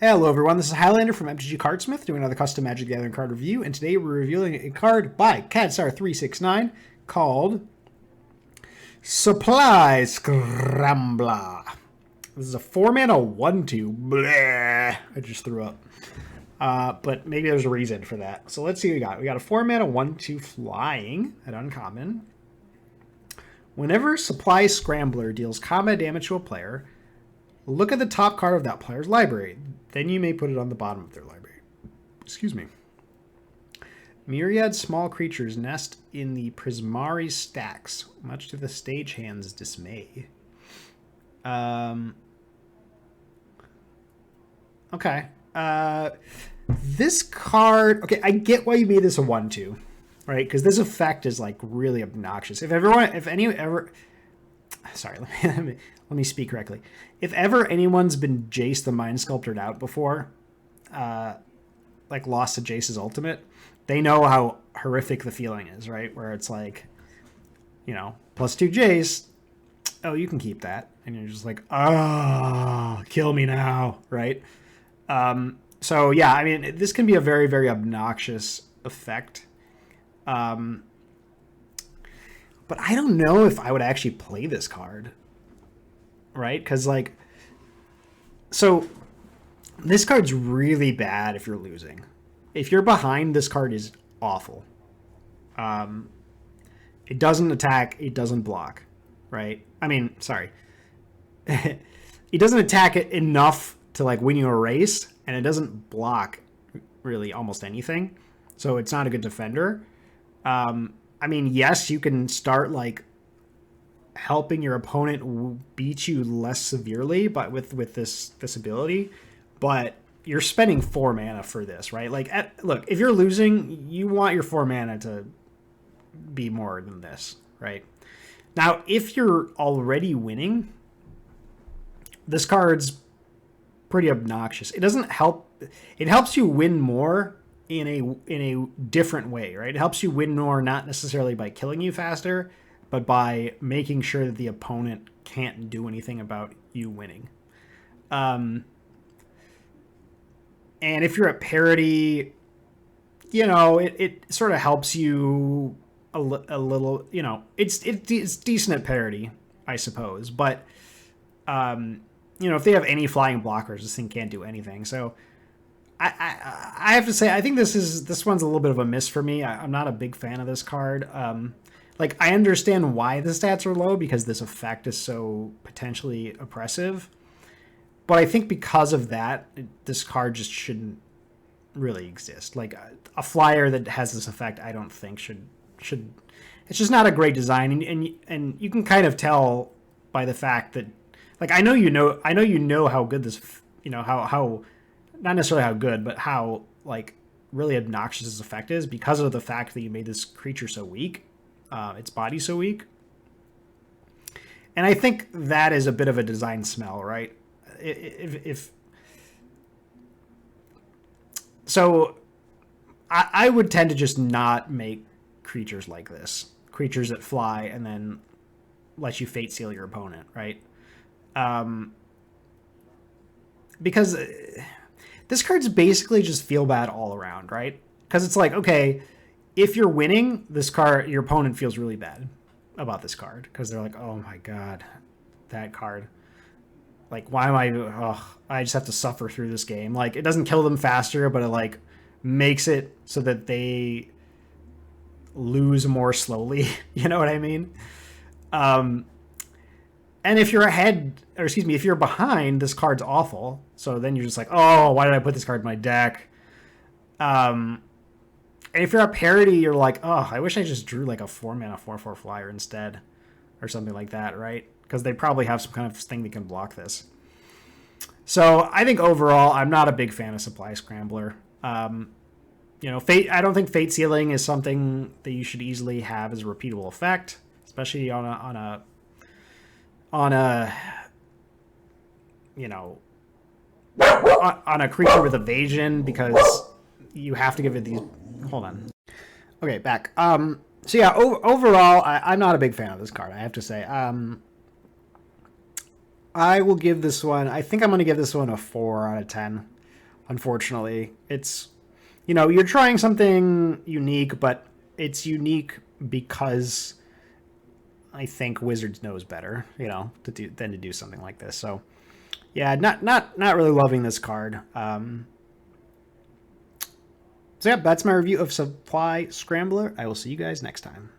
Hello everyone, this is Highlander from MTG Cardsmith doing another custom Magic the Gathering card review, and today we're revealing a card by cadstar369 called Supply Scrambler. This is a 4-mana 1/2. Bleh, I just threw up. But maybe there's a reason for that. So let's see what we got. We got a 4-mana 1/2 flying at uncommon. Whenever Supply Scrambler deals combat damage to a player, look at the top card of that player's library. Then you may put it on the bottom of their library. Excuse me. Myriad small creatures nest in the Prismari stacks, much to the stagehand's dismay. Okay. This card... Okay, I get why you made this a 1/2, right? Because this effect is, like, really obnoxious. Sorry, let me speak correctly. If ever anyone's been Jace the Mind Sculpted out before, like lost to Jace's ultimate, they know how horrific the feeling is, right? Where it's like, you know, +2 Jace, oh, you can keep that. And you're just like, oh, kill me now, right? So, yeah, I mean, this can be a very, very obnoxious effect. But I don't know if I would actually play this card, right? Because, like, so this card's really bad if you're losing. If you're behind, this card is awful. It doesn't attack, it doesn't block, right? I mean, sorry. It doesn't attack it enough to, like, win you a race, and it doesn't block really almost anything. So it's not a good defender. I mean, yes, you can start, like, helping your opponent beat you less severely, but with this ability, but you're spending 4 mana for this, right? Like, look, if you're losing, you want your 4 mana to be more than this, right? Now, if you're already winning, this card's pretty obnoxious. It doesn't help. It helps you win more in a different way, right? It helps you win more not necessarily by killing you faster, but by making sure that the opponent can't do anything about you winning. And if you're at parity, you know, it sort of helps you a little, you know, it's decent at parity, I suppose. But, you know, if they have any flying blockers, this thing can't do anything. So I have to say, I think this one's a little bit of a miss for me. I'm not a big fan of this card. Like, I understand why the stats are low, because this effect is so potentially oppressive. But I think because of that, this card just shouldn't really exist. Like, a flyer that has this effect, I don't think should. It's just not a great design, and you can kind of tell by the fact that, like, I know you know how good this, you know, how not necessarily how good, but how, like, really obnoxious this effect is because of the fact that you made this creature so weak, its body so weak. And I think that is a bit of a design smell, right? So I would tend to just not make creatures like this, creatures that fly and then let you fate seal your opponent, right? Because this card's basically just feel bad all around, right? Because it's like, okay, if you're winning this card, your opponent feels really bad about this card because they're like, oh my god, that card. Like, why am I just have to suffer through this game. Like, it doesn't kill them faster, but it, like, makes it so that they lose more slowly. You know what I mean? And if you're ahead, or excuse me, if you're behind, this card's awful. So then you're just like, oh, why did I put this card in my deck? And if you're at parity, you're like, oh, I wish I just drew like a 4-mana 4/4 flyer instead, or something like that, right? Because they probably have some kind of thing that can block this. So I think overall, I'm not a big fan of Supply Scrambler. You know, I don't think Fate Sealing is something that you should easily have as a repeatable effect, especially on a you know, on a creature with evasion, because you have to give it these. Hold on. Okay, back. So yeah, overall, I'm not a big fan of this card, I have to say. I will give this one, I think I'm going to give this one a 4 out of 10. Unfortunately, it's, you know, you're trying something unique, but it's unique because I think Wizards knows better, you know, than to do something like this. So yeah, not really loving this card. So yeah, that's my review of Supply Scrambler. I will see you guys next time.